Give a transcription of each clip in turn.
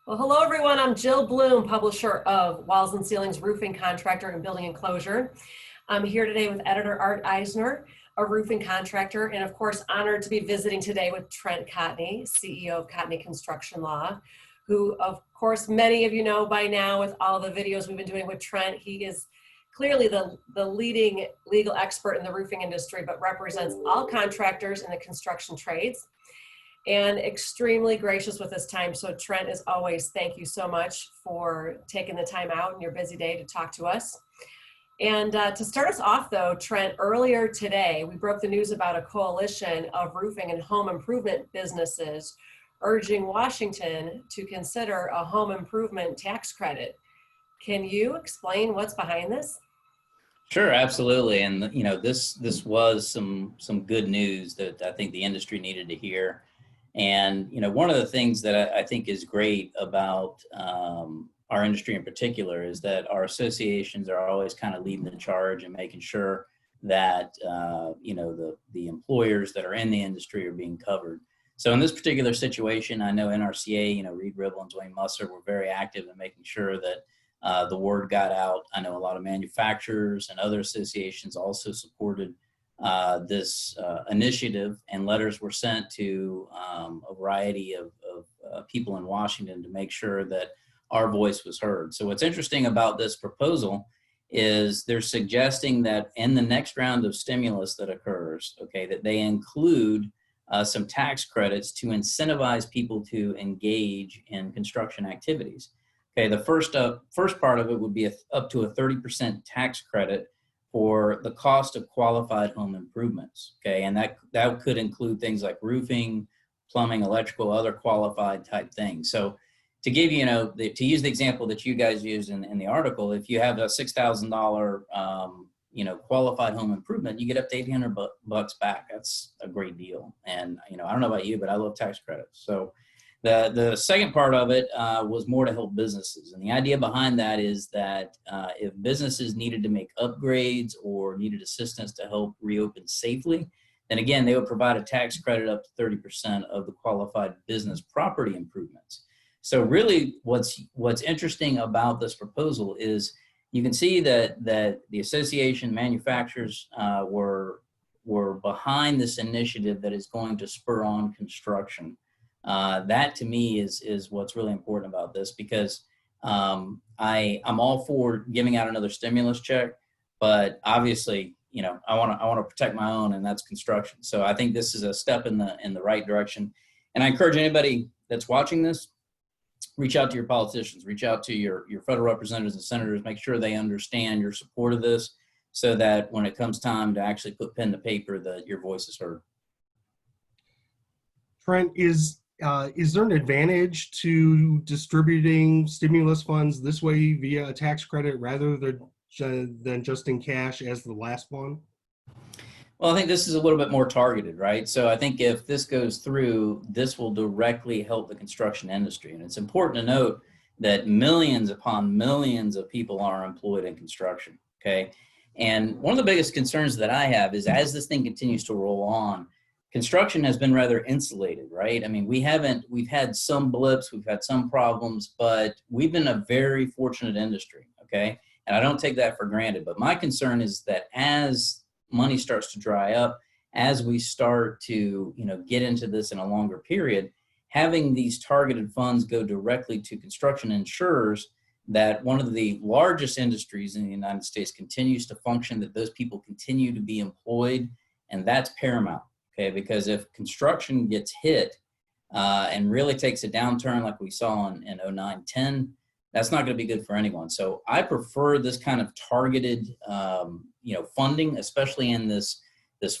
Well, hello everyone. I'm Jill Bloom, publisher of Walls and Ceilings Roofing Contractor and Building Enclosure. I'm here today with editor Art Eisner, a roofing contractor, and of course honored to be visiting today with Trent Cotney, CEO of Cotney Construction Law, who of course many of you know by now with all the videos we've been doing with Trent. He is clearly the leading legal expert in the roofing industry, but represents all contractors in the construction trades, and extremely gracious with his time. So Trent, as always, thank you so much for taking the time out in your busy day to talk to us. And to start us off though, Trent, earlier today, we broke the news about a coalition of roofing and home improvement businesses urging Washington to consider a home improvement tax credit. Can you explain what's behind this? Sure, absolutely. And you know, this was some good news that I think the industry needed to hear. And, you know, one of the things that I think is great about our industry in particular is that our associations are always kind of leading the charge and making sure that, you know, the employers that are in the industry are being covered. So in this particular situation, I know NRCA, you know, Reed Ribble and Dwayne Musser were very active in making sure that the word got out. I know a lot of manufacturers and other associations also supported this initiative, and letters were sent to a variety of people in Washington to make sure that our voice was heard. So what's interesting about this proposal is they're suggesting that in the next round of stimulus that occurs, okay, that they include some tax credits to incentivize people to engage in construction activities. Okay, the first part of it would be up to a 30% tax credit for the cost of qualified home improvements, okay? And that could include things like roofing, plumbing, electrical, other qualified type things. So to give you, to use the example that you guys used in the article, if you have a $6,000, qualified home improvement, you get up to $800 back. That's a great deal. And, I don't know about you, but I love tax credits. So the second part of it was more to help businesses. And the idea behind that is that if businesses needed to make upgrades or needed assistance to help reopen safely, then again, they would provide a tax credit up to 30% of the qualified business property improvements. So really what's interesting about this proposal is you can see that the association manufacturers were behind this initiative that is going to spur on construction. That to me is what's really important about this, because I'm all for giving out another stimulus check, but obviously, I want to protect my own, and that's construction. So I think this is a step in the right direction. And I encourage anybody that's watching this, reach out to your politicians, reach out to your federal representatives and senators, make sure they understand your support of this, so that when it comes time to actually put pen to paper, that your voice is heard. Trent, is there an advantage to distributing stimulus funds this way via a tax credit rather than just in cash as the last one? Well, I think this is a little bit more targeted, right? So I think if this goes through, this will directly help the construction industry. And it's important to note that millions upon millions of people are employed in construction, okay? And one of the biggest concerns that I have is, as this thing continues to roll on, construction has been rather insulated, right? I mean, we've had some blips, we've had some problems, but we've been a very fortunate industry, okay? And I don't take that for granted. But my concern is that as money starts to dry up, as we start to, get into this in a longer period, having these targeted funds go directly to construction ensures that one of the largest industries in the United States continues to function, that those people continue to be employed, and that's paramount. Okay, because if construction gets hit and really takes a downturn like we saw in 09-10, that's not going to be good for anyone. So I prefer this kind of targeted, funding, especially in this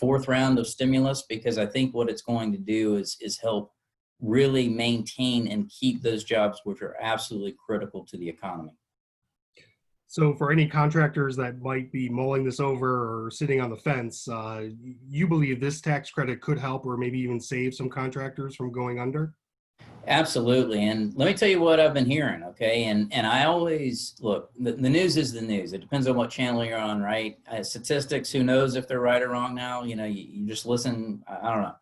fourth round of stimulus, because I think what it's going to do is help really maintain and keep those jobs, which are absolutely critical to the economy. So for any contractors that might be mulling this over or sitting on the fence, you believe this tax credit could help or maybe even save some contractors from going under? Absolutely. And let me tell you what I've been hearing, okay? And I always, look, the news is the news. It depends on what channel you're on, right? Statistics, who knows if they're right or wrong now? You just listen, I don't know.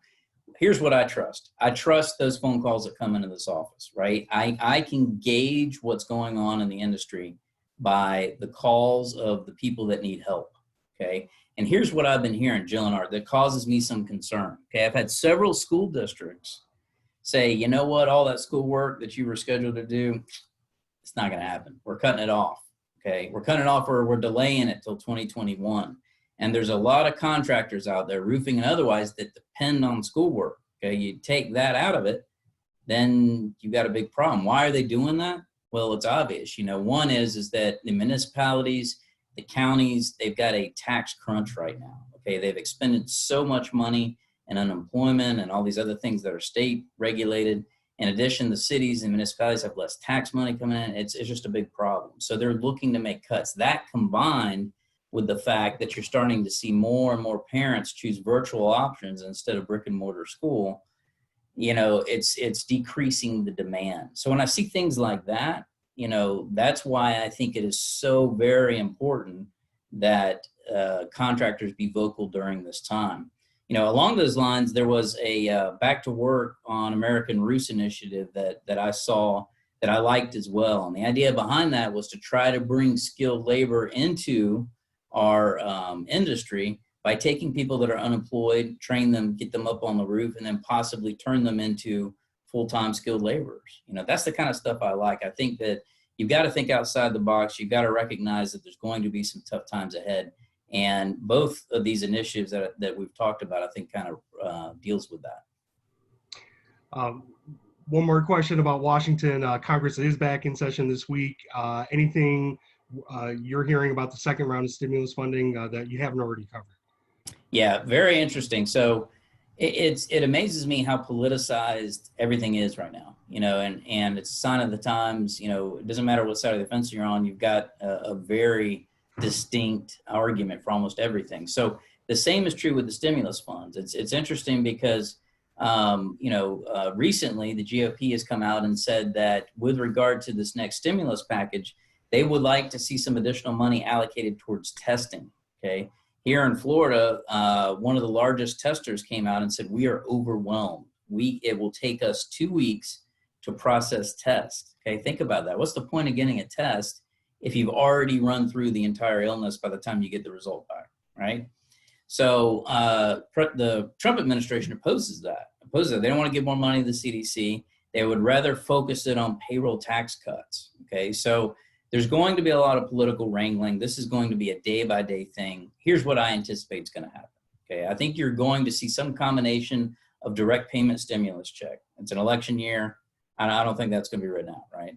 here's what I trust. I trust those phone calls that come into this office, right? I can gauge what's going on in the industry by the calls of the people that need help, okay? And here's what I've been hearing, Jill and Art, that causes me some concern, okay? I've had several school districts say, you know what, all that schoolwork that you were scheduled to do, it's not going to happen. We're cutting it off, okay? We're cutting it off, or we're delaying it till 2021. And there's a lot of contractors out there, roofing and otherwise, that depend on schoolwork, okay? You take that out of it, then you've got a big problem. Why are they doing that? Well, it's obvious. You know, one is that the municipalities, the counties, they've got a tax crunch right now, okay? They've expended so much money in unemployment and all these other things that are state regulated. In addition, the cities and municipalities have less tax money coming in. It's just a big problem. So they're looking to make cuts. That combined with the fact that you're starting to see more and more parents choose virtual options instead of brick and mortar school, you know, it's decreasing the demand. So when I see things like that, you know, that's why I think it is so very important that contractors be vocal during this time. You know, along those lines, there was a Back to Work on American Roofs initiative that I saw that I liked as well. And the idea behind that was to try to bring skilled labor into our industry by taking people that are unemployed, train them, get them up on the roof, and then possibly turn them into full-time skilled laborers. You know, that's the kind of stuff I like. I think that you've got to think outside the box. You've got to recognize that there's going to be some tough times ahead. And both of these initiatives that we've talked about, I think kind of deals with that. One more question about Washington. Congress is back in session this week. Anything you're hearing about the second round of stimulus funding that you haven't already covered? Yeah, very interesting. So it amazes me how politicized everything is right now, you know, and it's a sign of the times. You know, it doesn't matter what side of the fence you're on, you've got a very distinct argument for almost everything. So the same is true with the stimulus funds. It's interesting because recently the GOP has come out and said that with regard to this next stimulus package, they would like to see some additional money allocated towards testing. Okay, here in Florida, one of the largest testers came out and said we are overwhelmed. It will take us 2 weeks to process tests. Okay, think about that. What's the point of getting a test if you've already run through the entire illness by the time you get the result back, right? So the Trump administration opposes that. They don't want to give more money to the CDC. They would rather focus it on payroll tax cuts, okay? So there's going to be a lot of political wrangling. This is going to be a day-by-day thing. Here's what I anticipate is going to happen, okay? I think you're going to see some combination of direct payment stimulus check. It's an election year. I don't think that's going to be written out, right?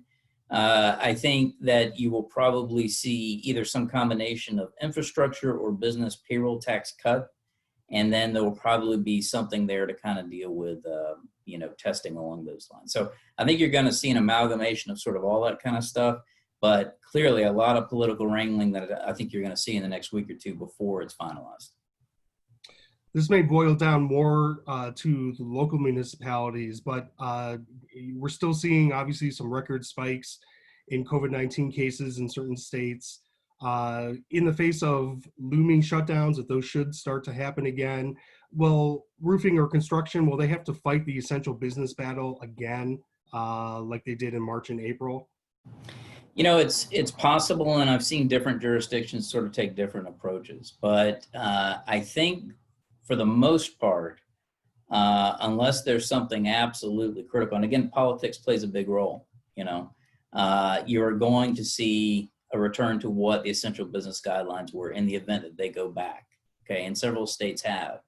I think that you will probably see either some combination of infrastructure or business payroll tax cut, and then there will probably be something there to kind of deal with, testing along those lines. So I think you're going to see an amalgamation of sort of all that kind of stuff, but clearly a lot of political wrangling that I think you're going to see in the next week or two before it's finalized. This may boil down more to the local municipalities, but we're still seeing obviously some record spikes in COVID-19 cases in certain states. In the face of looming shutdowns, if those should start to happen again, will roofing or construction, will they have to fight the essential business battle again like they did in March and April? You know, it's possible, and I've seen different jurisdictions sort of take different approaches, but I think for the most part, unless there's something absolutely critical, and again, politics plays a big role, you're going to see a return to what the essential business guidelines were in the event that they go back, okay, and several states have.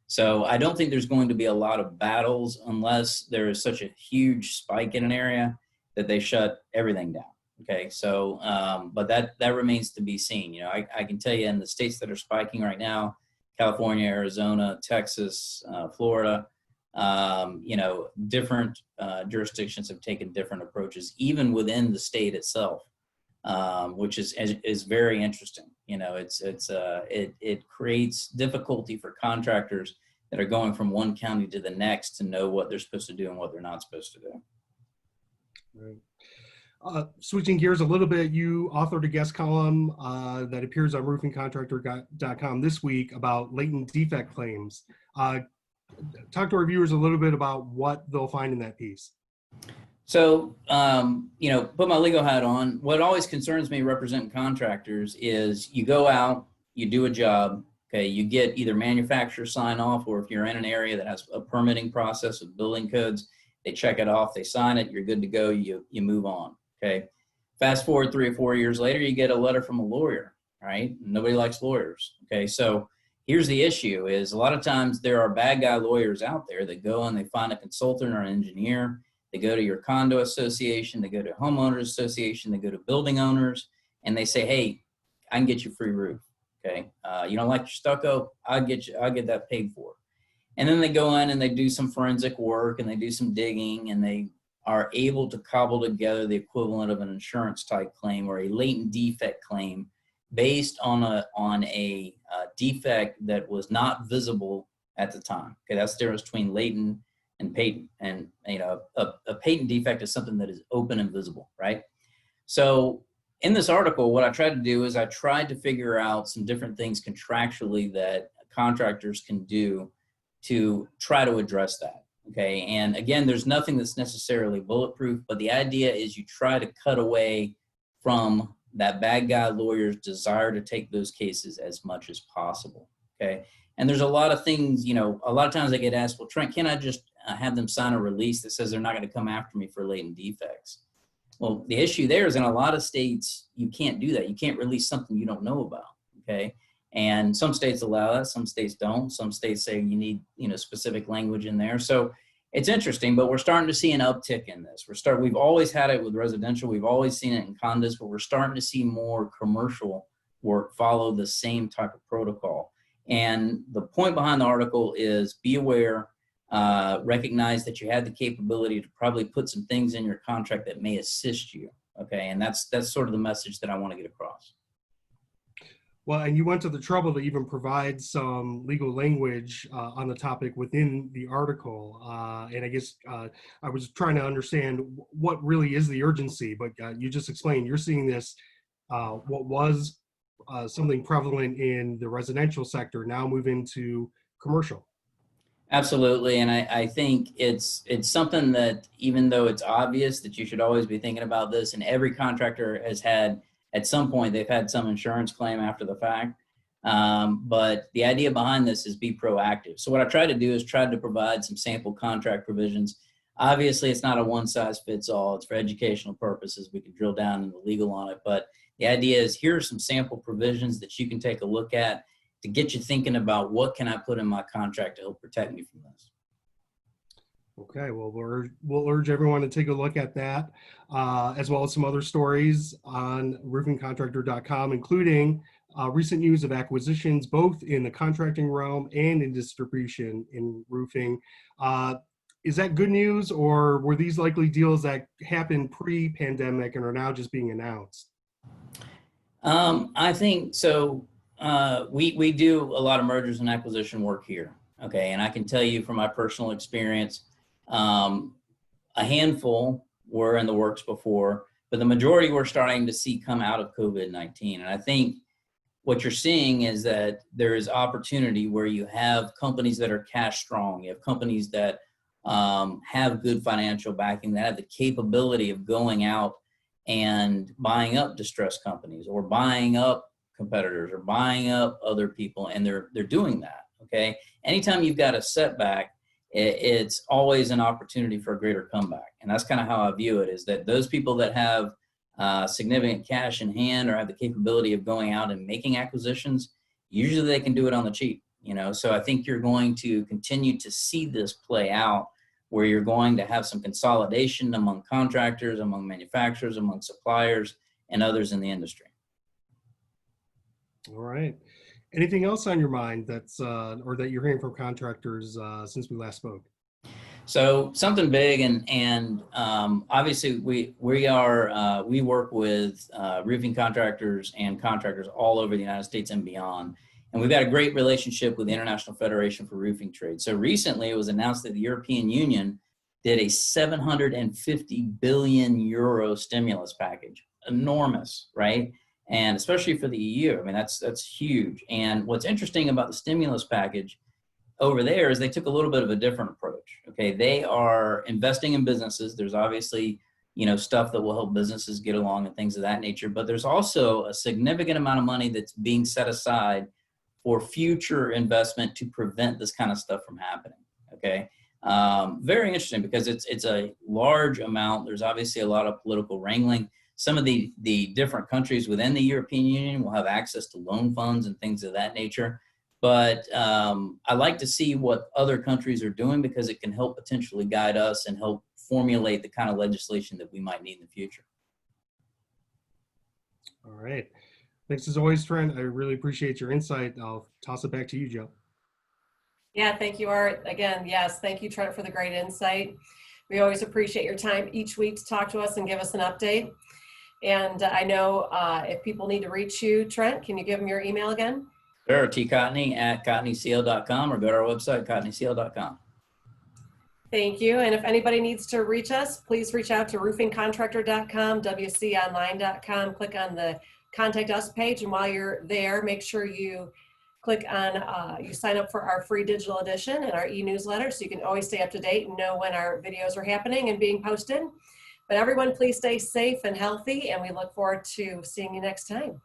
So I don't think there's going to be a lot of battles unless there is such a huge spike in an area that they shut everything down, okay? So, but that remains to be seen. I can tell you in the states that are spiking right now, California, Arizona, Texas, Florida, different jurisdictions have taken different approaches, even within the state itself, which is very interesting. It creates difficulty for contractors that are going from one county to the next to know what they're supposed to do and what they're not supposed to do. Right. Switching gears a little bit, you authored a guest column that appears on roofingcontractor.com this week about latent defect claims. Talk to our viewers a little bit about what they'll find in that piece. So, put my legal hat on. What always concerns me representing contractors is you go out, you do a job, okay, you get either manufacturer sign off, or if you're in an area that has a permitting process with building codes, they check it off, they sign it, you're good to go, you move on, okay? Fast forward 3 or 4 years later, you get a letter from a lawyer, right? Nobody likes lawyers, okay? So here's the issue is a lot of times there are bad guy lawyers out there that go and they find a consultant or an engineer. They go to your condo association, they go to homeowners association, they go to building owners, and they say, hey, I can get you a free roof, okay? You don't like your stucco? I'll get that paid for. And then they go in and they do some forensic work and they do some digging and they are able to cobble together the equivalent of an insurance type claim or a latent defect claim based on a defect that was not visible at the time. Okay, that's the difference between latent and patent. And a patent defect is something that is open and visible, right? So in this article, what I tried to do is I tried to figure out some different things contractually that contractors can do to try to address that. Okay, and again, there's nothing that's necessarily bulletproof, but the idea is you try to cut away from that bad guy lawyer's desire to take those cases as much as possible. Okay, and there's a lot of things, a lot of times I get asked, well, Trent, can I just have them sign a release that says they're not going to come after me for latent defects? Well, the issue there is in a lot of states, you can't do that. You can't release something you don't know about. Okay. And some states allow that, some states don't. Some states say you need, specific language in there. So it's interesting, but we're starting to see an uptick in this. We've always had it with residential. We've always seen it in condos, but we're starting to see more commercial work follow the same type of protocol. And the point behind the article is be aware, recognize that you have the capability to probably put some things in your contract that may assist you. Okay. And that's sort of the message that I want to get across. Well, and you went to the trouble to even provide some legal language on the topic within the article. And I guess I was trying to understand what really is the urgency, but you just explained you're seeing this, what was something prevalent in the residential sector now move into commercial. Absolutely. And I think it's something that even though it's obvious that you should always be thinking about this, and every contractor has had, at some point, they've had some insurance claim after the fact. But the idea behind this is be proactive. So what I try to do is try to provide some sample contract provisions. Obviously, it's not a one size fits all. It's for educational purposes. We can drill down into the legal on it. But the idea is here are some sample provisions that you can take a look at to get you thinking about what can I put in my contract to help protect me from this. Okay, well, we'll urge everyone to take a look at that, as well as some other stories on roofingcontractor.com, including recent news of acquisitions, both in the contracting realm and in distribution in roofing. Is that good news, or were these likely deals that happened pre-pandemic and are now just being announced? I think so. We do a lot of mergers and acquisition work here. Okay, and I can tell you from my personal experience, a handful were in the works before, but the majority we're starting to see come out of COVID-19. And I think what you're seeing is that there is opportunity where you have companies that are cash strong. You have companies that have good financial backing, that have the capability of going out and buying up distressed companies or buying up competitors or buying up other people, and they're doing that. Okay, anytime you've got a setback, it's always an opportunity for a greater comeback. And that's kind of how I view it, is that those people that have significant cash in hand or have the capability of going out and making acquisitions, usually they can do it on the cheap, So I think you're going to continue to see this play out, where you're going to have some consolidation among contractors, among manufacturers, among suppliers, and others in the industry. All right. Anything else on your mind that's or that you're hearing from contractors since we last spoke? So something big, and obviously we work with roofing contractors and contractors all over the United States and beyond, and we've got a great relationship with the International Federation for Roofing Trade. So recently it was announced that the European Union did a 750 billion euro stimulus package. Enormous, right? And especially for the EU, I mean, that's huge. And what's interesting about the stimulus package over there is they took a little bit of a different approach. Okay, they are investing in businesses. There's obviously, you know, stuff that will help businesses get along and things of that nature, but there's also a significant amount of money that's being set aside for future investment to prevent this kind of stuff from happening. Okay, very interesting because it's a large amount. There's obviously a lot of political wrangling. Some of the different countries within the European Union will have access to loan funds and things of that nature. But I like to see what other countries are doing because it can help potentially guide us and help formulate the kind of legislation that we might need in the future. All right. Thanks as always, Trent. I really appreciate your insight. I'll toss it back to you, Joe. Yeah, thank you, Art. Again, yes, thank you, Trent, for the great insight. We always appreciate your time each week to talk to us and give us an update. And I know if people need to reach you, Trent, can you give them your email again? Sure, tcotney@cotneycl.com or go to our website, cotneycl.com. Thank you. And if anybody needs to reach us, please reach out to roofingcontractor.com, wconline.com. Click on the Contact Us page. And while you're there, make sure you click on, you sign up for our free digital edition and our e-newsletter so you can always stay up to date and know when our videos are happening and being posted. But everyone, please stay safe and healthy, and we look forward to seeing you next time.